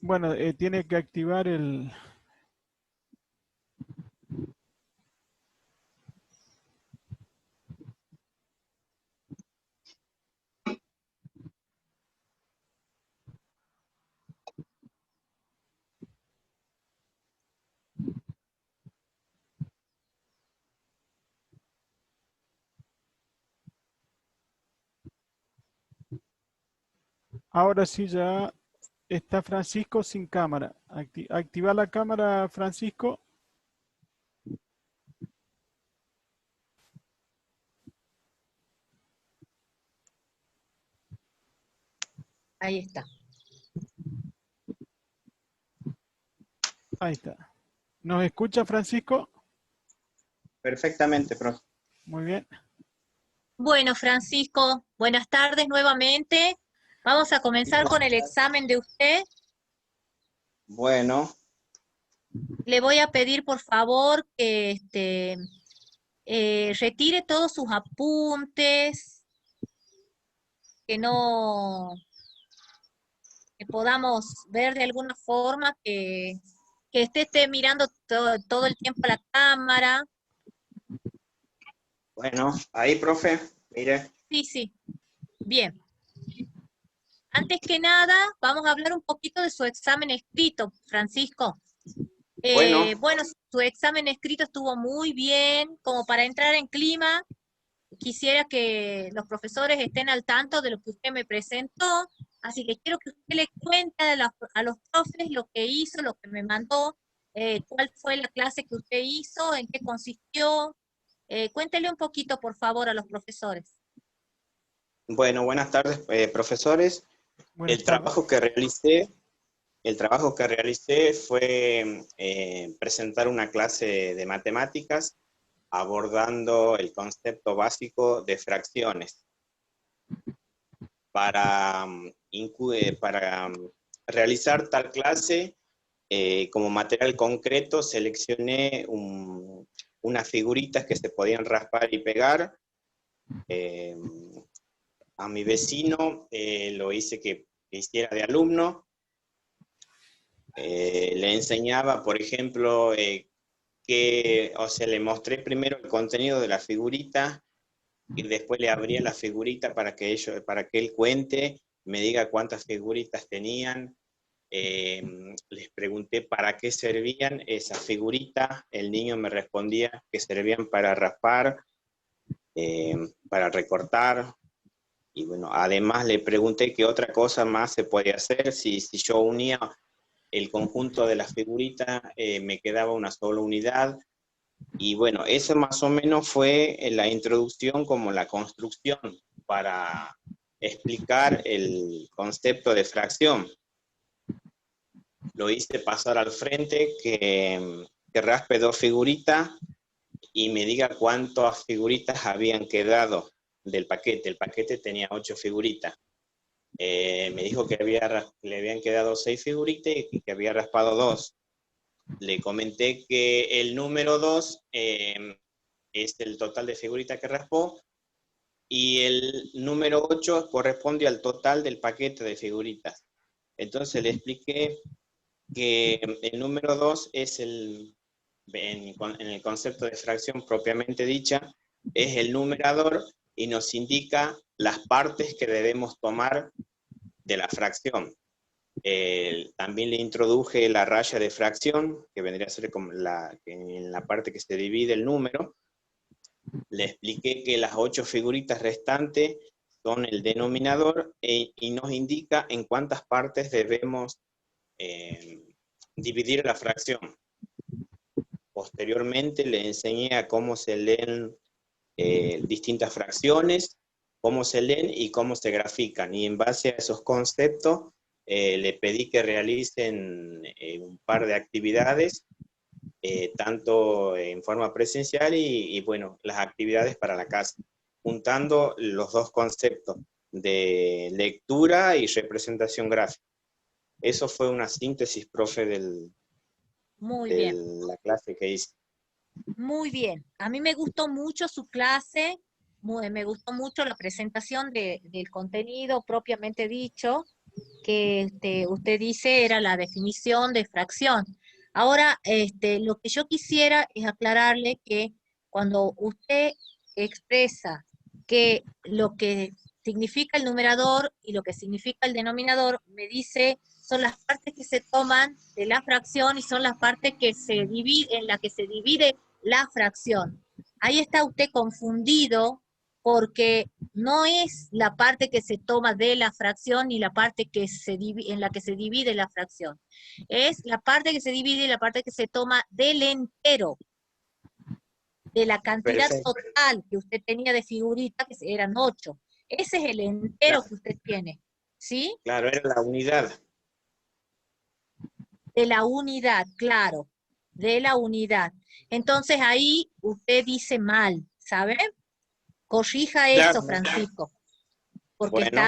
Bueno, tiene que activar el... Ahora sí ya está Francisco sin cámara. Activa la cámara, Francisco. Ahí está. Ahí está. ¿Nos escucha, Francisco? Perfectamente, profe. Muy bien. Bueno, Francisco, buenas tardes nuevamente. Vamos a comenzar con el examen de usted. Bueno, Le voy a pedir, por favor, que retire todos sus apuntes, que no, que podamos ver de alguna forma que esté mirando todo el tiempo a la cámara. bueno, ahí, profe, mire. Sí, sí, bien. Antes que nada, vamos a hablar un poquito de su examen escrito, Francisco. Bueno, Bueno, su examen escrito estuvo muy bien, como para entrar en clima. Quisiera que los profesores estén al tanto de lo que usted me presentó, así que quiero que usted le cuente a los profes lo que hizo, lo que me mandó, cuál fue la clase que usted hizo, en qué consistió. Cuéntele un poquito, por favor, a los profesores. bueno, buenas tardes, profesores. Buenas El tardes. trabajo que realicé, el trabajo que realicé fue presentar una clase de matemáticas abordando el concepto básico de fracciones. Para, realizar tal clase, como material concreto, seleccioné unas figuritas que se podían raspar y pegar. A mi vecino lo hice que hiciera de alumno. Le enseñaba, por ejemplo, le mostré primero el contenido de la figurita y después le abría la figurita para que él cuente, me diga cuántas figuritas tenían. Les pregunté para qué servían esas figuritas, el niño me respondía que servían para raspar, para recortar, y bueno, además le pregunté qué otra cosa más se podía hacer, si yo unía el conjunto de las figuritas, me quedaba una sola unidad. Y bueno, esa más o menos fue la introducción como la construcción para explicar el concepto de fracción. Lo hice pasar al frente, que raspe dos figuritas y me diga cuántas figuritas habían quedado del paquete. El paquete tenía 8 figuritas. Me dijo que le habían quedado 6 figuritas y que había raspado 2. Le comenté que el número 2 es el total de figuritas que raspó y el número 8 corresponde al total del paquete de figuritas. Entonces le expliqué que el número 2 es en el concepto de fracción propiamente dicha, es el numerador y nos indica las partes que debemos tomar de la fracción. También le introduje la raya de fracción, que vendría a ser como en la parte que se divide el número. Le expliqué que las 8 figuritas restantes son el denominador y nos indica en cuántas partes debemos dividir la fracción. Posteriormente le enseñé a cómo se leen distintas fracciones, cómo se leen y cómo se grafican. Y en base a esos conceptos, le pedí que realicen un par de actividades, tanto en forma presencial y, bueno, las actividades para la casa, juntando los dos conceptos de lectura y representación gráfica. Eso fue una síntesis, profe, Muy de bien, la clase que hice. muy bien. A mí me gustó mucho su clase, me gustó mucho la presentación del contenido propiamente dicho, que usted dice era la definición de fracción. Ahora, lo que yo quisiera es aclararle que cuando usted expresa que lo que significa el numerador y lo que significa el denominador, me dice, son las partes que se toman de la fracción y son las partes que se divide, en la que se divide la fracción. Ahí está usted confundido porque no es la parte que se toma de la fracción ni la parte que en la que se divide la fracción. Es la parte que se divide y la parte que se toma del entero, de la cantidad Perfecto. total que usted tenía de figurita, que eran 8. Ese es el entero Claro, que usted tiene, ¿sí? claro, era la unidad. De la unidad, claro, de la unidad. Entonces ahí usted dice mal, ¿sabe? Corrija Claro, eso, Francisco, porque bueno,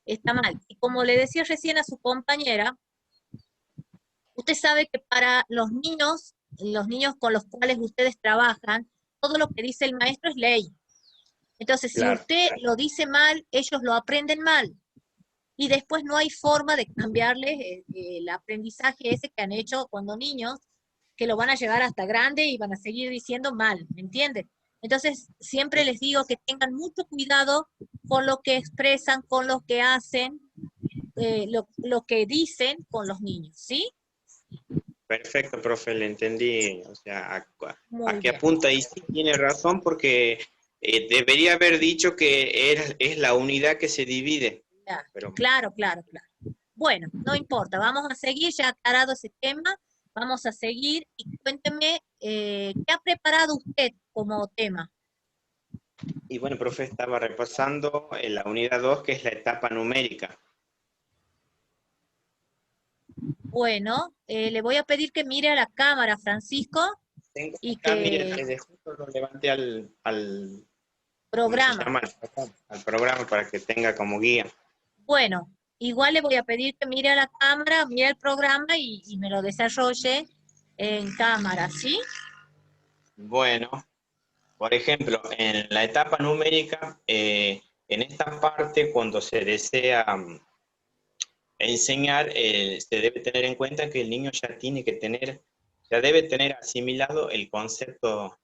está mal. Y como le decía recién a su compañera, usted sabe que para los niños con los cuales ustedes trabajan, todo lo que dice el maestro es ley. Entonces, si claro. usted lo dice mal, ellos lo aprenden mal. Y después no hay forma de cambiarles el aprendizaje ese que han hecho cuando niños, que lo van a llevar hasta grande y van a seguir diciendo mal, ¿me entiende? Entonces, siempre les digo que tengan mucho cuidado con lo que expresan, con lo que hacen, lo que dicen con los niños, ¿sí? Perfecto, profe, le entendí. O sea, a Muy qué bien. apunta y sí tiene razón porque debería haber dicho que es la unidad que se divide. Pero Claro, claro, claro. Bueno, no importa, vamos a seguir, ya aclarado ese tema, vamos a seguir y cuénteme, ¿qué ha preparado usted como tema? y bueno, profe, estaba repasando en la unidad 2 que es la etapa numérica. Bueno, le voy a pedir que mire a la cámara, Francisco, Tengo y acá, mire, que desde justo lo levanté al ¿cómo se programa. llama? Al programa para que tenga como guía. Bueno, igual le voy a pedir que mire a la cámara, mire el programa y me lo desarrolle en cámara, ¿sí? Bueno, por ejemplo, en la etapa numérica, en esta parte, cuando se desea enseñar, se debe tener en cuenta que el niño ya tiene que tener, ya debe tener asimilado el concepto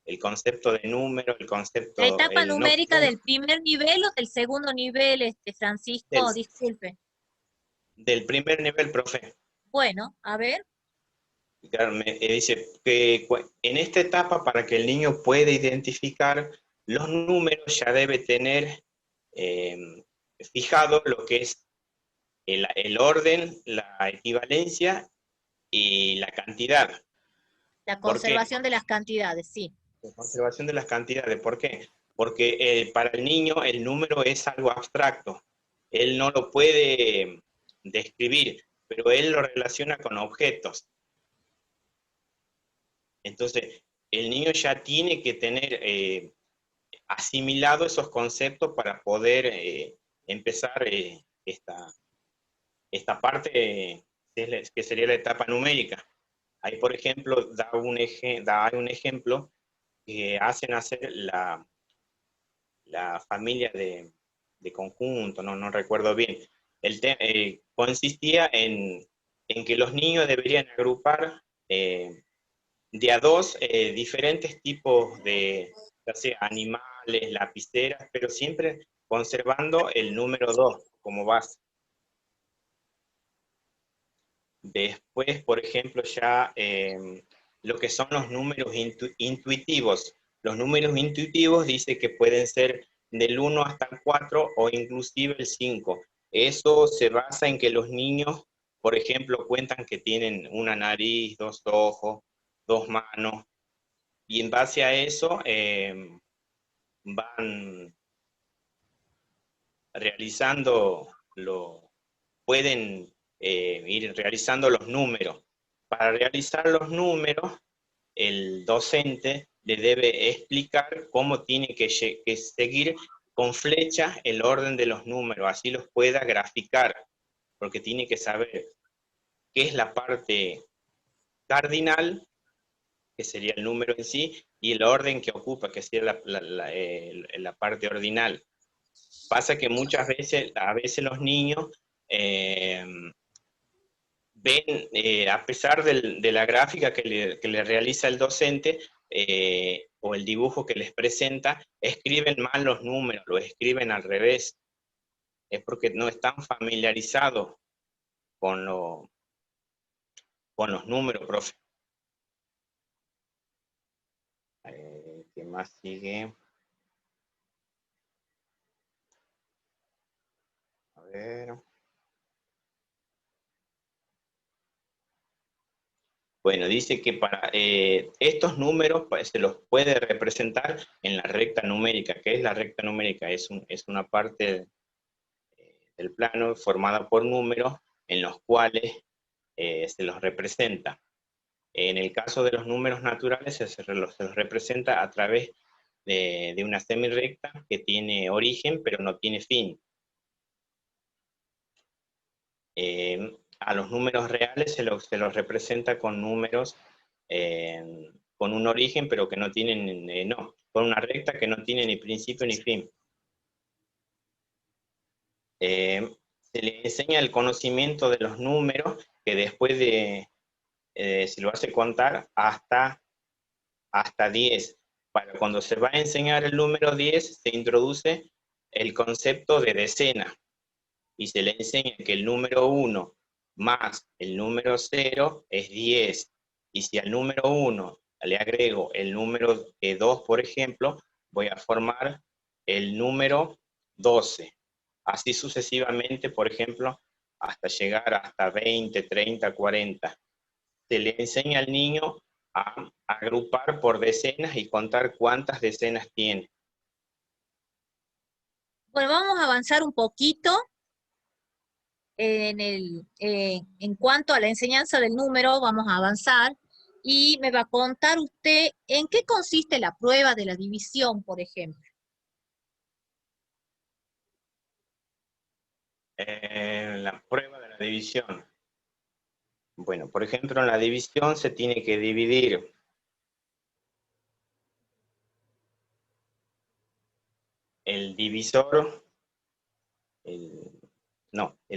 de número, el La concepto, etapa el no numérica del primer nivel o del segundo nivel, del, Francisco, disculpe. del primer nivel, profe. Bueno, a ver, Claro, dice que en esta etapa, para que el niño pueda identificar los números, ya debe tener eh, fijado lo que es el orden, la equivalencia y la cantidad. la ¿Por qué? conservación de las cantidades, sí. La conservación de las cantidades. ¿Por qué? Porque para el niño el número es algo abstracto. Él no lo puede describir, pero él lo relaciona con objetos. Entonces, el niño ya tiene que tener asimilado esos conceptos para poder empezar esta parte que sería la etapa numérica. Ahí, por ejemplo, da un ejemplo que hacen hacer la familia de conjunto, no recuerdo bien. Consistía en que los niños deberían agrupar de a dos diferentes tipos de, ya sea animales, lapiceras, pero siempre conservando el número 2 como base. Después, por ejemplo, ya lo que son los números intuitivos. Los números intuitivos dice que pueden ser del 1 hasta el 4 o inclusive el 5. Eso se basa en que los niños, por ejemplo, cuentan que tienen una nariz, dos ojos, dos manos, y en base a eso van realizando, pueden ir realizando los números. Para realizar los números, el docente le debe explicar cómo tiene que seguir con flechas el orden de los números, así los pueda graficar, porque tiene que saber qué es la parte cardinal, que sería el número en sí, y el orden que ocupa, que sería la parte ordinal. Pasa que muchas veces, a veces los niños ven, a pesar de la gráfica que le realiza el docente, o el dibujo que les presenta, escriben mal los números, lo escriben al revés. Es porque no están familiarizados con, con los números, profe. ¿Qué más sigue? A ver. Bueno, dice que para estos números pues, se los puede representar en la recta numérica. ¿Qué es la recta numérica? Es una parte del plano formada por números en los cuales se los representa. En el caso de los números naturales se los representa a través de una semirrecta que tiene origen pero no tiene fin. A los números reales se los representa con números con un origen pero que no tienen, con una recta que no tiene ni principio ni fin. Se le enseña el conocimiento de los números que después se lo hace contar hasta 10. Para cuando se va a enseñar el número 10, se introduce el concepto de decena y se le enseña que el número 1 más el número 0 es 10. Y si al número 1 le agrego el número 2, por ejemplo, voy a formar el número 12. Así sucesivamente, por ejemplo, hasta llegar hasta 20, 30, 40. Se le enseña al niño a agrupar por decenas y contar cuántas decenas tiene. Bueno, vamos a avanzar un poquito en cuanto a la enseñanza del número, vamos a avanzar y me va a contar usted en qué consiste la prueba de la división, por ejemplo. La prueba de la división. Bueno, por ejemplo, en la división se tiene que dividir el divisor, el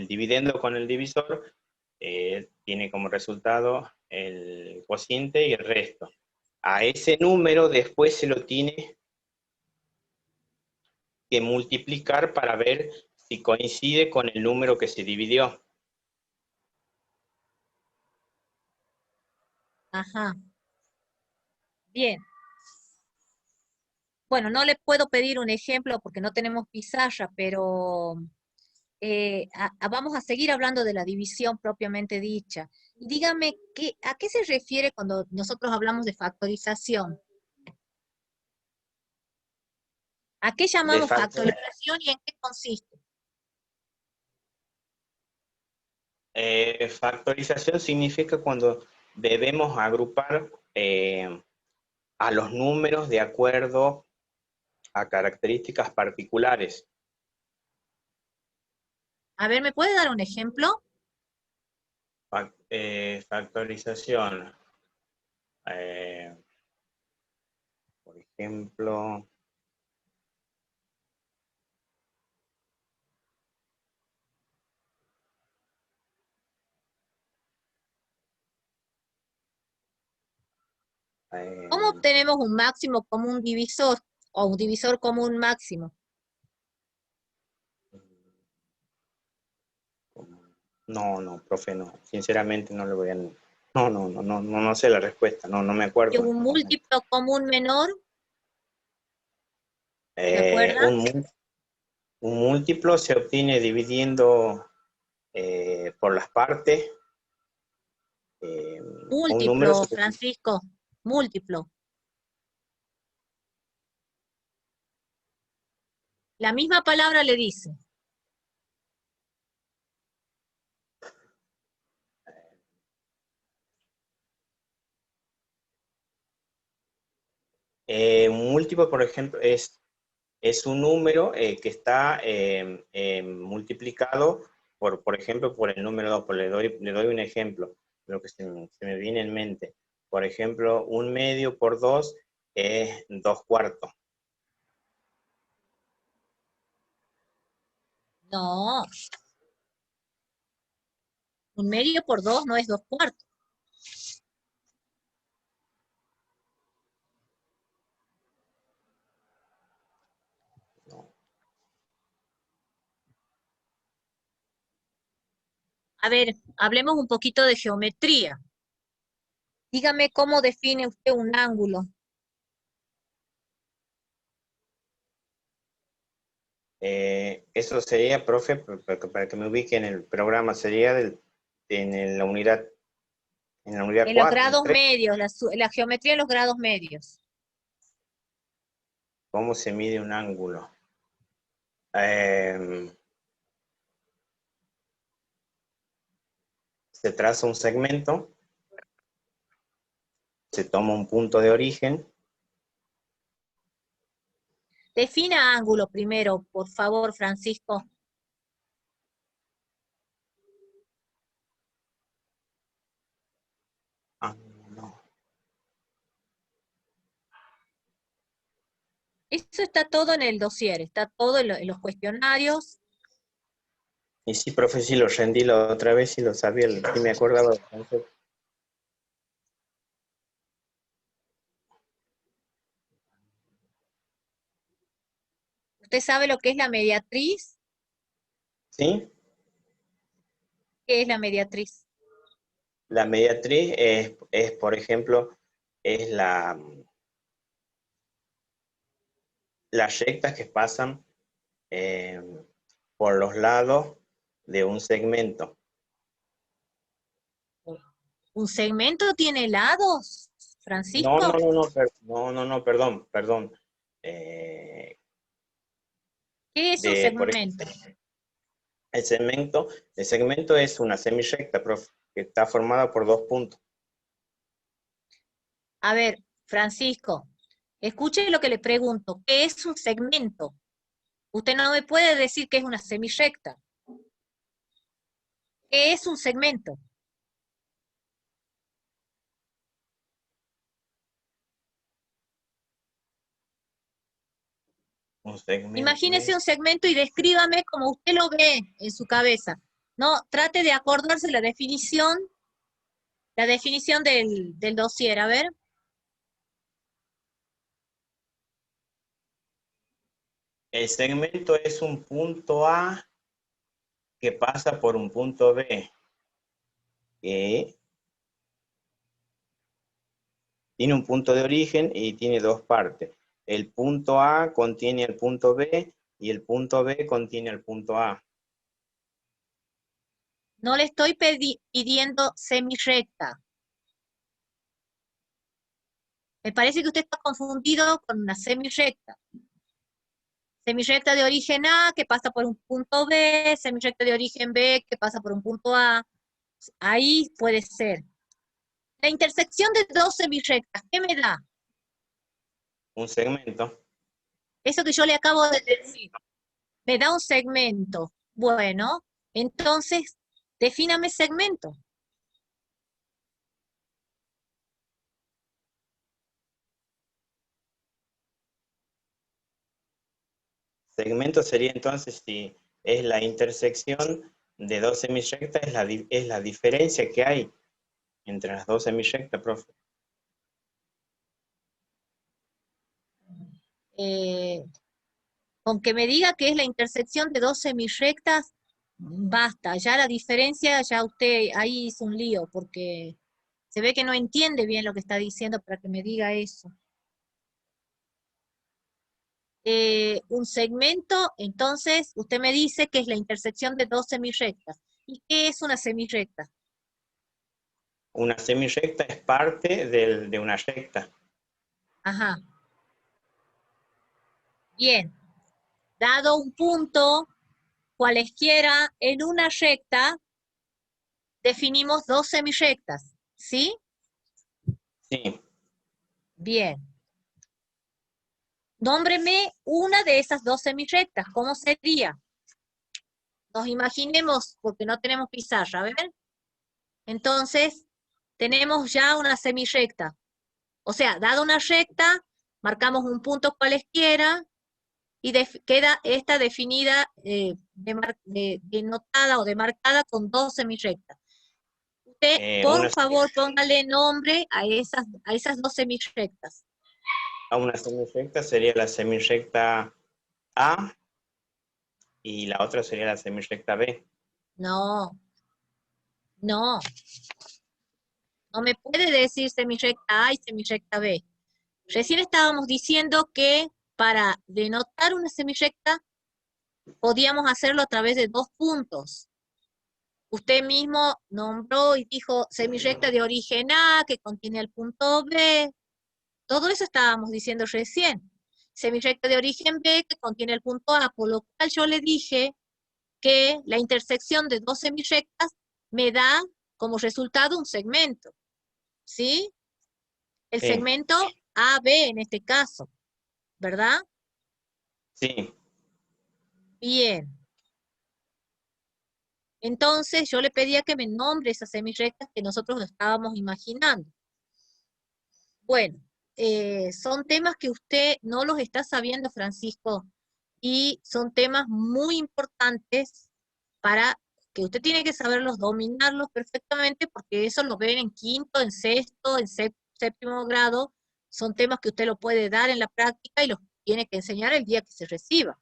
dividendo con el divisor, tiene como resultado el cociente y el resto. A ese número después se lo tiene que multiplicar para ver si coincide con el número que se dividió. Ajá. Bien. Bueno, no le puedo pedir un ejemplo porque no tenemos pizarra, pero vamos a seguir hablando de la división propiamente dicha. Y dígame, ¿a qué se refiere cuando nosotros hablamos de factorización? ¿A qué De llamamos factor, factorización y en qué consiste? factorización significa cuando debemos agrupar a los números de acuerdo a características particulares. A ver, ¿me puede dar un ejemplo? Factorización. Por ejemplo, ¿Cómo obtenemos un máximo común divisor o un divisor común máximo? no, profe, no. Sinceramente no le voy a... No sé la respuesta, no me acuerdo ¿Y en un este momento. múltiplo común menor? ¿Se acuerda? Un múltiplo se obtiene dividiendo por las partes. Un número Múltiplo, se... Francisco, múltiplo. La misma palabra le dice. Un múltiplo, por ejemplo, es un número que está multiplicado por ejemplo, por el número 2. Le doy un ejemplo, lo que se me viene en mente. Por ejemplo, 1/2 por 2 es 2/4. No, 1/2 por 2 no es 2/4. No. A ver, hablemos un poquito de geometría. Dígame cómo define usted un ángulo. Eso sería, profe, para que me ubique en el programa, sería en la unidad En los 4, grados 3. medios, la geometría en los grados medios. ¿Cómo se mide un ángulo? Se traza un segmento, se toma un punto de origen. Defina ángulo primero, por favor, Francisco. No. Eso está todo en el dossier, está todo en los cuestionarios. Y sí, profe, sí lo rendí la otra vez y lo sabía, sí me acordaba del concepto. ¿Usted sabe lo que es la mediatriz? ¿Sí? ¿Qué es la mediatriz? La mediatriz es, por ejemplo, es las rectas que pasan eh, por los lados de un segmento. ¿Un segmento tiene lados, No, Francisco? no, no, no, no, perdón. Eh, ¿Qué es un por segmento? ejemplo, el segmento es una semirrecta, profe, que está formada por 2 puntos. A ver, Francisco, escuche lo que le pregunto. ¿Qué es un segmento? Usted no me puede decir que es una semirrecta. ¿Qué es un segmento? Un segmento Imagínese un es segmento y descríbame como usted lo ve en su cabeza. No, trate de acordarse la definición del dossier. A ver, el segmento es un punto A que pasa por un punto B, que tiene un punto de origen y tiene 2 partes. El punto A contiene el punto B y el punto B contiene el punto A. no le estoy pidiendo semirrecta. Me parece que usted está confundido con una semirrecta. Semirrecta de origen A que pasa por un punto B, semirrecta de origen B que pasa por un punto A. Ahí puede ser. La intersección de dos semirrectas, ¿qué me da? Un segmento. Eso que yo le acabo de decir. Me da un segmento. Bueno, entonces, defíname segmento. Segmento sería entonces si es la intersección de 2 semirrectas, es la diferencia que hay entre las 2 semirrectas, profe. Con que me diga que es la intersección de dos semirrectas, basta. Ya la diferencia, ya usted ahí hizo un lío, porque se ve que no entiende bien lo que está diciendo para que me diga eso. Un segmento, entonces, usted me dice que es la intersección de dos semirrectas. ¿Y qué es una semirrecta? Una semirrecta es parte de una recta. Ajá. Bien. Dado un punto, cualesquiera, en una recta, definimos dos semirrectas, ¿sí? Sí. Bien. Nómbreme una de esas dos semirrectas. ¿Cómo sería? Nos imaginemos, porque no tenemos pizarra, a ver. Entonces, tenemos ya una semirrecta. O sea, dada una recta, marcamos un punto cualesquiera y queda esta definida denotada o demarcada con 2 semirrectas. Usted, por favor, póngale nombre a esas 2 semirrectas. A una semirrecta sería la semirrecta A y la otra sería la semirrecta B. No, no. No me puede decir semirrecta A y semirrecta B. Recién estábamos diciendo que para denotar una semirrecta podíamos hacerlo a través de 2 puntos. Usted mismo nombró y dijo semirrecta de origen A que contiene el punto B. Todo eso estábamos diciendo recién. Semirrecta de origen B que contiene el punto A, por lo cual yo le dije que la intersección de 2 semirrectas me da como resultado un segmento. ¿Sí? El Sí. segmento AB en este caso, ¿verdad? Sí. Bien. Entonces yo le pedía que me nombre esas semirrectas que nosotros estábamos imaginando. Bueno, son temas que usted no los está sabiendo, Francisco, y son temas muy importantes para que usted tiene que saberlos, dominarlos perfectamente, porque eso lo ven en quinto, en sexto, en séptimo grado. Son temas que usted lo puede dar en la práctica y los tiene que enseñar el día que se reciba.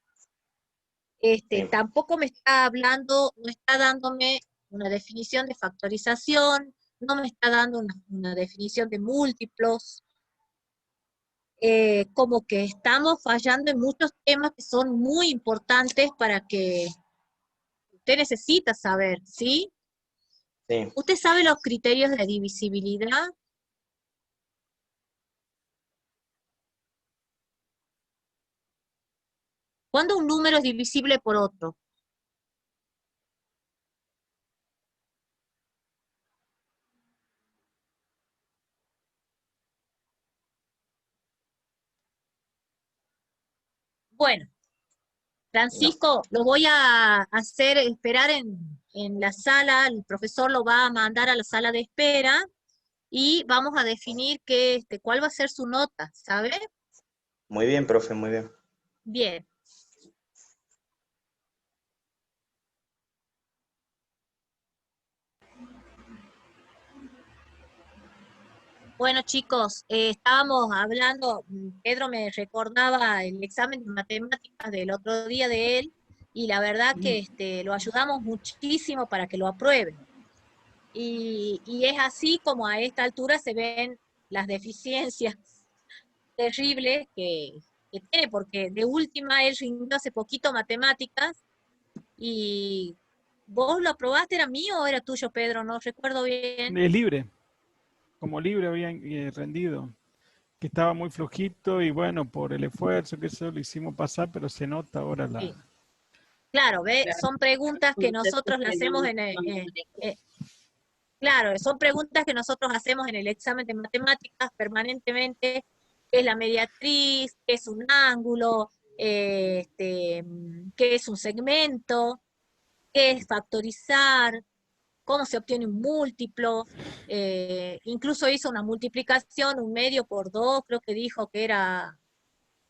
Sí. Tampoco me está hablando, no está dándome una definición de factorización, no me está dando una definición de múltiplos, como que estamos fallando en muchos temas que son muy importantes para que usted necesita saber, ¿sí? Sí. ¿Usted sabe los criterios de divisibilidad? ¿Cuándo un número es divisible por otro? Bueno, Francisco, lo voy a hacer esperar en la sala, el profesor lo va a mandar a la sala de espera y vamos a definir cuál va a ser su nota, ¿sabe? Muy bien, profe, muy bien. Bien. Bueno, chicos, estábamos hablando, Pedro me recordaba el examen de matemáticas del otro día de él, y la verdad que lo ayudamos muchísimo para que lo aprueben. Y es así como a esta altura se ven las deficiencias terribles que tiene, porque de última él rindió hace poquito matemáticas, y ¿vos lo aprobaste? ¿Era mío o era tuyo, Pedro? No recuerdo bien. Es libre, como libre habían rendido, que estaba muy flojito y bueno, por el esfuerzo que eso lo hicimos pasar, pero se nota ahora la... Sí. Claro, ¿ve? Son preguntas que nosotros le hacemos claro, son preguntas que nosotros hacemos en el examen de matemáticas permanentemente, qué es la mediatriz, qué es un ángulo, qué es un segmento, qué es factorizar, cómo se obtiene un múltiplo, incluso hizo una multiplicación, 1/2 por 2, creo que dijo que era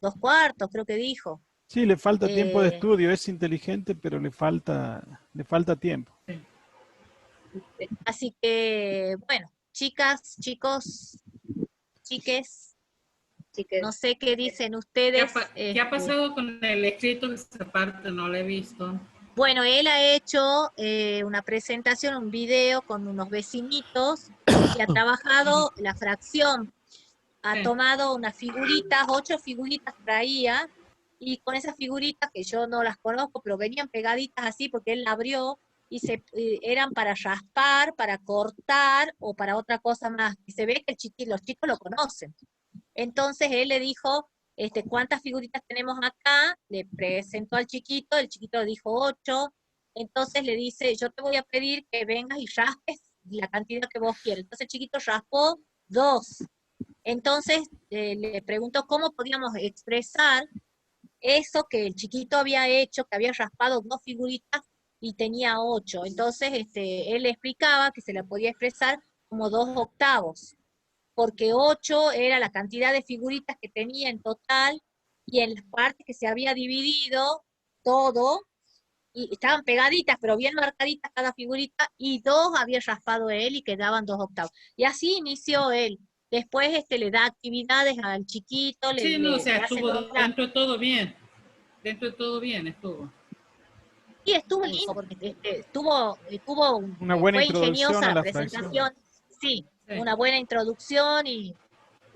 2/4, creo que dijo. Sí, le falta tiempo de Eh, estudio, es inteligente, pero le falta tiempo. Así que, bueno, chicas, chicos, chiques, no sé qué dicen ustedes. ¿Qué ha pasado con el escrito que esa parte? No lo he visto. Bueno, él ha hecho una presentación, un video con unos vecinitos y ha trabajado la fracción. Ha tomado unas figuritas, 8 figuritas traía, y con esas figuritas, que yo no las conozco, pero venían pegaditas así porque él la abrió, y eran para raspar, para cortar o para otra cosa más. Y se ve que los chicos lo conocen. Entonces él le dijo, ¿cuántas figuritas tenemos acá? Le presentó al chiquito, el chiquito dijo 8, entonces le dice, yo te voy a pedir que vengas y raspes la cantidad que vos quieres. Entonces el chiquito raspó 2. Entonces le preguntó cómo podíamos expresar eso que el chiquito había hecho, que había raspado 2 figuritas y tenía 8. Entonces él le explicaba que se la podía expresar como 2/8, porque 8 era la cantidad de figuritas que tenía en total, y en las partes que se había dividido todo, y estaban pegaditas, pero bien marcaditas cada figurita, y 2 había raspado él y quedaban 2 octavos. Y así inició él. Después le da actividades al chiquito, Sí, no, o sea, le hace estuvo toda dentro de todo bien. Dentro de todo bien estuvo. y estuvo lindo, porque Una buena fue introducción ingeniosa a la la fracción. presentación, sí, Sí. una buena introducción y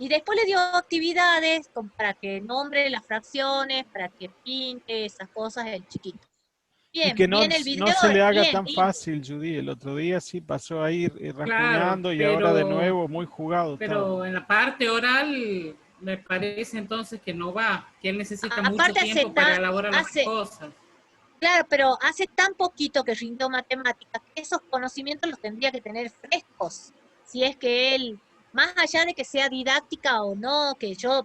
después le dio actividades para que nombre las fracciones, para que pinte esas cosas el chiquito. Y Bien, que bien el no video, se le haga bien, tan lindo. fácil, Judy. El otro día sí pasó ahí Claro, rajuñando y ahora de nuevo muy jugado estaba. pero en la parte oral me parece entonces que no va, que él necesita mucho Aparte tiempo para elaborar las hace, cosas. claro, pero hace tan poquito que rindió matemáticas que esos conocimientos los tendría que tener frescos. Si es que él, más allá de que sea didáctica o no,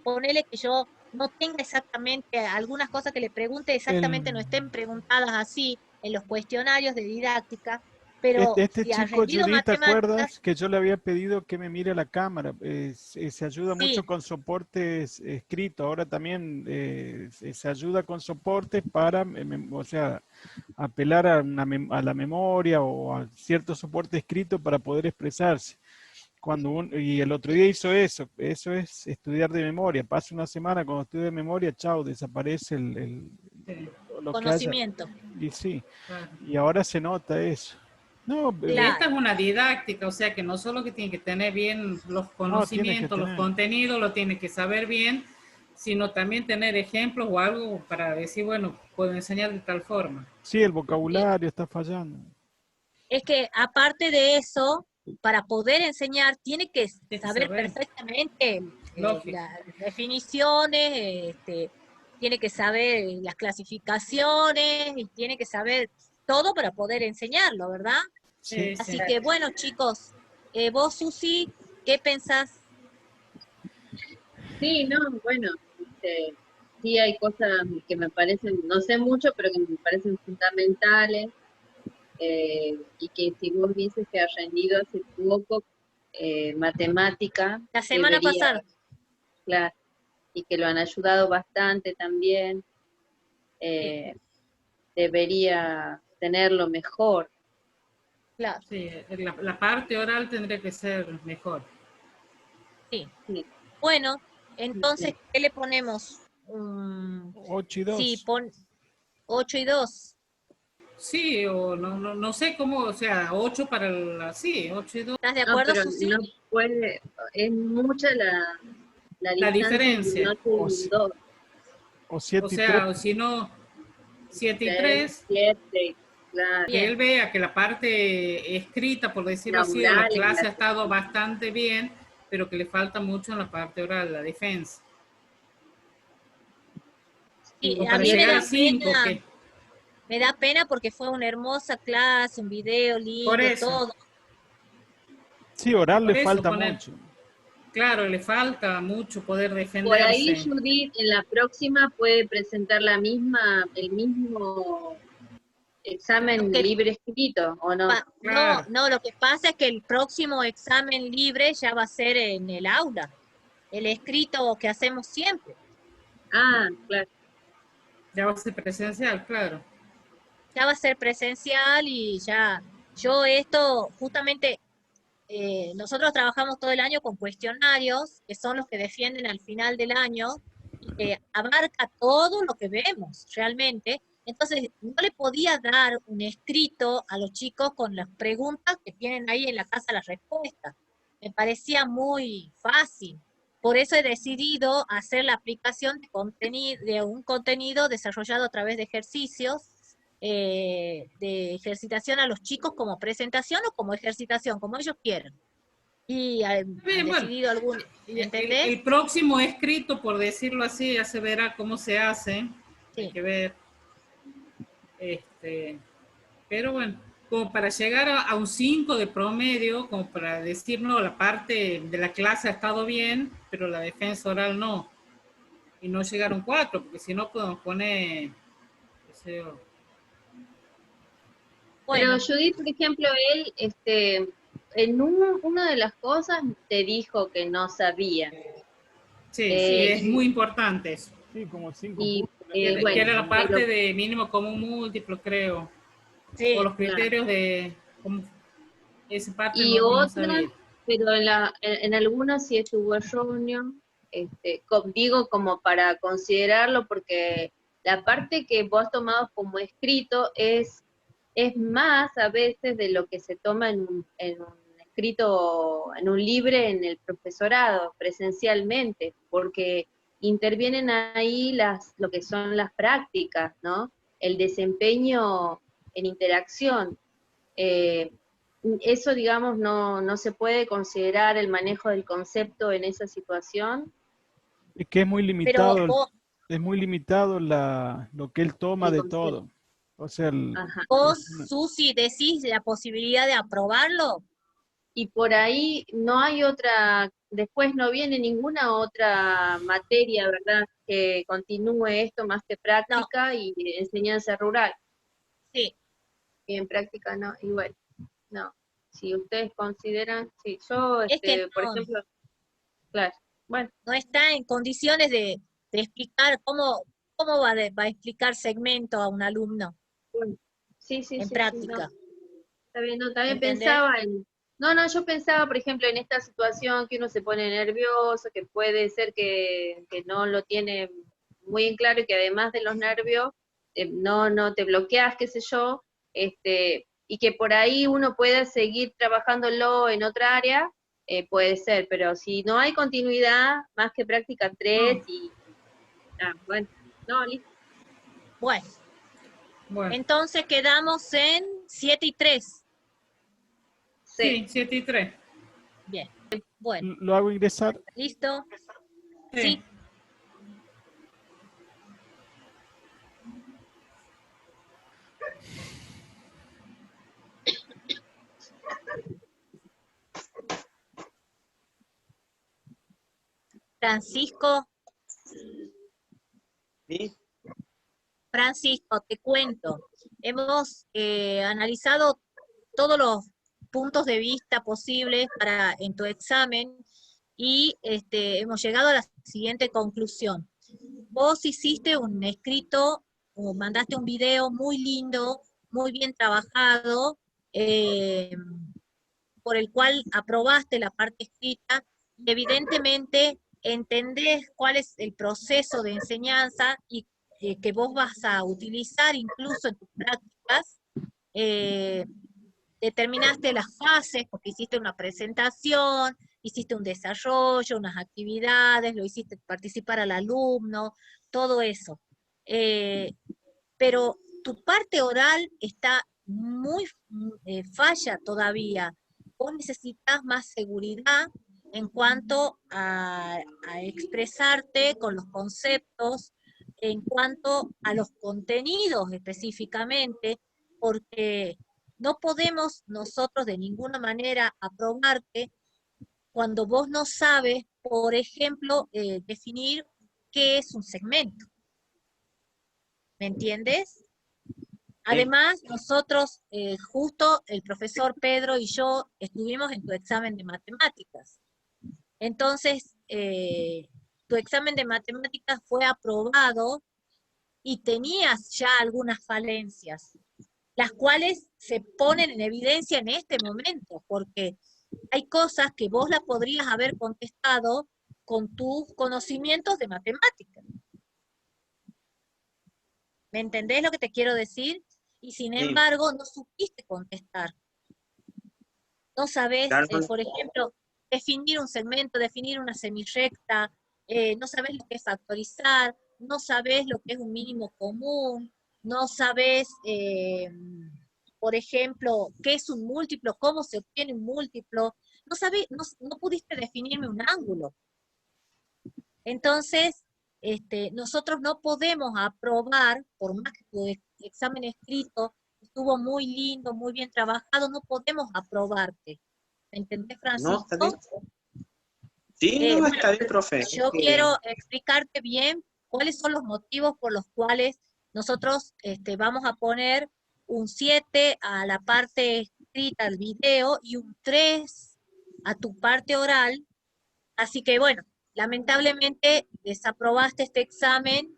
ponele que yo no tenga exactamente algunas cosas que le pregunte exactamente El, no estén preguntadas así en los cuestionarios de didáctica, pero este si ha chico, rendido Judy, ¿te matemáticas, acuerdas que yo le había pedido que me mire la cámara? Se ayuda mucho sí, con soportes escritos. Ahora también se ayuda con soportes para, o sea, apelar a, a la memoria o a cierto soporte escrito para poder expresarse. Y el otro día hizo eso es estudiar de memoria. Pasa una semana cuando estudia de memoria, chao, desaparece Sí, lo que haya. conocimiento. Y sí, claro. y ahora se nota eso. No, Y esta Claro. es una didáctica, o sea que no solo que tiene que tener bien los no, tiene que conocimientos, los tener. contenidos, lo tiene que saber bien, sino también tener ejemplos o algo para decir, bueno, puedo enseñar de tal forma. Sí, el Sí. vocabulario está fallando. Es que aparte de eso, para poder enseñar, tiene que Tiene que saber saber, perfectamente lógico. las definiciones, tiene que saber las clasificaciones y tiene que saber todo para poder enseñarlo, ¿verdad? Sí. Sí, Así sí. que bueno, chicos, vos, Susi, ¿qué pensás? Sí, no, bueno, sí hay cosas que me parecen, no sé mucho, pero que me parecen fundamentales, y que si vos dices que ha rendido hace poco matemática, La semana debería, pasada, claro, y que lo han ayudado bastante también, sí, eh, debería tenerlo mejor. claro, Sí, la parte oral tendría que ser mejor. sí. Sí, Bueno, sí, entonces, sí. ¿qué le ponemos? 8 y Sí, 2. pon 8 y 2. Sí, o no sé cómo, o sea, 8 para sí, 8 y 2. ¿Estás de No, acuerdo, pero Susi? no puede, es mucha la La distancia entre un diferencia, 8 y un 2. O o 7 y 3. sea, o si no, 7 y 6, 3, 7, claro, que él Bien, vea que la parte escrita, por decirlo así, de la laborales, clase ha estado bastante bien, pero que le falta mucho en la parte oral, la defensa. sí, O a para mí llegar a 5, que me da pena porque fue una hermosa clase, un video por lindo, eso, todo. Sí, oral le por eso falta poner, mucho. claro, le falta mucho poder por ahí defenderse. Judith en la próxima puede presentar el mismo Lo examen que libre escrito, ¿o no? no, Claro, no, lo que pasa es que el próximo examen libre ya va a ser en el aula, el escrito que hacemos siempre. Ah, claro. ya va a ser presencial, claro. Ya va a ser presencial y ya, yo esto justamente nosotros trabajamos todo el año con cuestionarios, que son los que defienden al final del año, y que abarca todo lo que vemos realmente. Entonces, no le podía dar un escrito a los chicos con las preguntas que tienen ahí en la casa las respuestas. Me parecía muy fácil. Por eso he decidido hacer la aplicación de un contenido desarrollado a través de ejercicios de ejercitación a los chicos como presentación o como ejercitación, como ellos quieran. Y han Bien, bueno, decidido algún, ¿entendés? el próximo escrito, por decirlo así, ya se verá cómo se hace, hay Sí. que ver, pero bueno, como para llegar a un 5 de promedio, como para decir, no, la parte de la clase ha estado bien, pero la defensa oral no, y no llegar a un 4, porque si no podemos poner, qué sé yo. Pero Bueno, Judith, por ejemplo, él, una de las cosas te dijo que no sabía. Sí, sí, es Y, muy importante eso. Sí, como 5 y puntos. Que bueno, era la parte pero, de mínimo común múltiplo, creo. Sí, O los claro. criterios de... esa parte Y no otra, sabía. pero en algunas sí estuvo erróneo, digo como para considerarlo, porque la parte que vos tomado como escrito es más a veces de lo que se toma en un escrito, en un libre en el profesorado, presencialmente, porque intervienen ahí lo que son las prácticas, ¿no? El desempeño en interacción. Eh, Eso, digamos, no se puede considerar el manejo del concepto en esa situación, Es que pero es muy limitado lo que él toma el de concepto. todo. O sea, Ajá. vos, Susi, decís la posibilidad de aprobarlo. Y por ahí no hay otra, después no viene ninguna otra materia, ¿verdad?, que continúe esto más que No, práctica y enseñanza rural. sí, Y en práctica no, y bueno, no. Si ustedes consideran, sí, yo, es que por no, ejemplo, claro, bueno, no está en condiciones de explicar cómo va a explicar segmento a un alumno bueno, sí, sí, en sí, sí, no. práctica. Está bien, no, también ¿Entendés? pensaba en, no, yo pensaba, por ejemplo, en esta situación que uno se pone nervioso, que puede ser que no lo tiene muy en claro y que además de los nervios, no te bloqueas, qué sé yo, y que por ahí uno pueda seguir trabajándolo en otra área, puede ser, pero si no hay continuidad, más que práctica 3 No, y, bueno, no, listo, Bueno, bueno, entonces quedamos en 7 y 3. sí, sí, 7 y 3. Bien, bueno, lo hago ingresar. ¿listo? Sí. Sí, Francisco, ¿Sí? te cuento. Hemos analizado todos los puntos de vista posibles en tu examen y hemos llegado a la siguiente conclusión. Vos hiciste un escrito o mandaste un video muy lindo, muy bien trabajado, por el cual aprobaste la parte escrita y evidentemente entendés cuál es el proceso de enseñanza y que vos vas a utilizar incluso en tus prácticas. eh, Determinaste las fases, porque hiciste una presentación, hiciste un desarrollo, unas actividades, lo hiciste participar al alumno, todo eso. Pero tu parte oral está muy falla todavía. Vos necesitas más seguridad en cuanto a expresarte con los conceptos, en cuanto a los contenidos específicamente, porque no podemos nosotros de ninguna manera aprobarte cuando vos no sabes, por ejemplo, definir qué es un segmento. ¿Me entiendes? Sí. Además, nosotros, justo el profesor Pedro y yo estuvimos en tu examen de matemáticas. Entonces, tu examen de matemáticas fue aprobado y tenías ya algunas falencias, las cuales se ponen en evidencia en este momento, porque hay cosas que vos las podrías haber contestado con tus conocimientos de matemáticas. ¿Me entendés lo que te quiero decir? Y sin Sí, embargo, no supiste contestar. No sabés, claro, por ejemplo, definir un segmento, definir una semirrecta, no sabés lo que es factorizar, no sabés lo que es un mínimo común, no sabés, por ejemplo, qué es un múltiplo, cómo se obtiene un múltiplo, no sabés, no pudiste definirme un ángulo. Entonces, nosotros no podemos aprobar, por más que tu examen escrito estuvo muy lindo, muy bien trabajado, no podemos aprobarte. ¿Me entendés, no, está bien. Francisco? Sí, no, Bueno, está bien, profe. yo quiero explicarte bien cuáles son los motivos por los cuales nosotros vamos a poner un 7 a la parte escrita, al video, y un 3 a tu parte oral. Así que bueno, lamentablemente desaprobaste este examen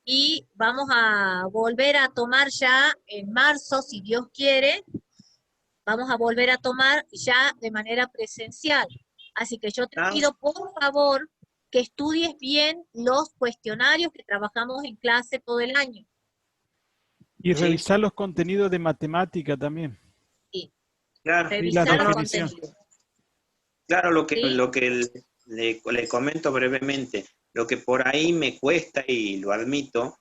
y vamos a volver a tomar ya en marzo, si Dios quiere, vamos a volver a tomar ya de manera presencial. Así que yo te Ah, pido, por favor, que estudies bien los cuestionarios que trabajamos en clase todo el año. Y sí, revisar los contenidos de matemática también. Sí, claro. Y las revisar los definiciones. contenidos. Claro, ¿Sí? lo que le comento brevemente, lo que por ahí me cuesta y lo admito,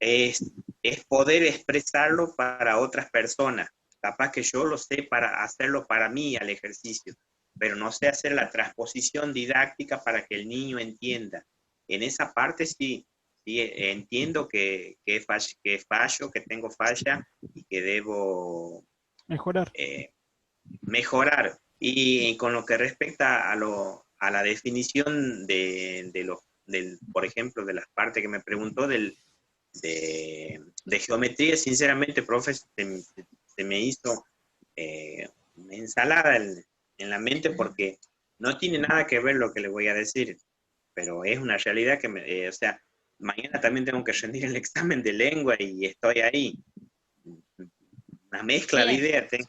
es poder expresarlo para otras personas. Capaz que yo lo sé para hacerlo para mí al ejercicio, pero no sé hacer la transposición didáctica para que el niño entienda. En esa parte sí, sí entiendo que fallo, que tengo falla y que debo Mejorar. mejorar. Y con lo que respecta a la definición por ejemplo, de las partes que me preguntó de geometría, sinceramente, profe, se me hizo una ensalada en la mente porque no tiene nada que ver lo que le voy a decir, pero es una realidad que, o sea, mañana también tengo que rendir el examen de lengua y estoy ahí. Una mezcla de Bien, ideas tengo.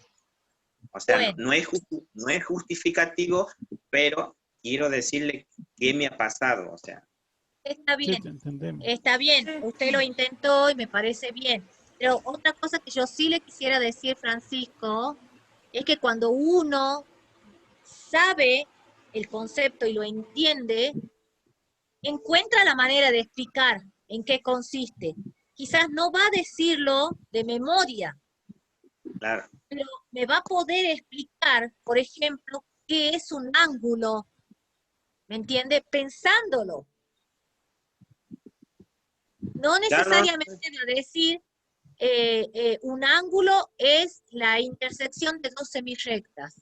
O sea, bueno, no es justificativo, pero quiero decirle qué me ha pasado. O sea, está Sí, bien. te entendemos. Está bien, usted lo intentó y me parece bien. Pero otra cosa que yo sí le quisiera decir, Francisco, es que cuando uno sabe el concepto y lo entiende, encuentra la manera de explicar en qué consiste. Quizás no va a decirlo de memoria, claro, pero me va a poder explicar, por ejemplo, qué es un ángulo, ¿me entiende? Pensándolo. No claro, no, necesariamente va a decir un ángulo es la intersección de dos semirrectas,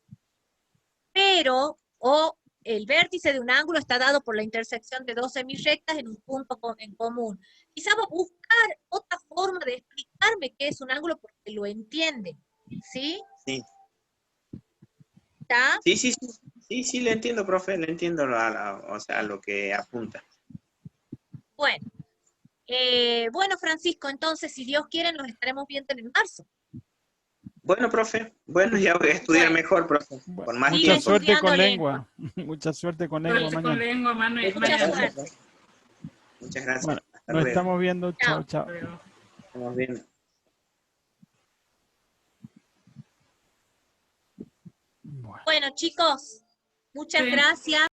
pero, o el vértice de un ángulo está dado por la intersección de dos semirrectas en un punto en común. Quizá va a buscar otra forma de explicarme qué es un ángulo porque lo entiende, ¿sí? sí. ¿Está? Sí, sí, sí, sí, sí, le entiendo, profe, le entiendo o sea, a lo que apunta. Bueno. Bueno, Francisco, entonces, si Dios quiere, nos estaremos viendo en marzo. Bueno, profe, bueno, ya voy a estudiar Bueno, mejor, profe, Bueno, con más sigue mucha tiempo. suerte estudiando con lengua. lengua. Mucha suerte con lengua Suerte con mañana. lengua, Muchas Mucha gracias, suerte. profe. Muchas gracias. Bueno, Hasta nos luego. estamos viendo. Chao, Chao. chao. pero Estamos viendo. Bueno. Bueno, chicos, muchas sí. gracias.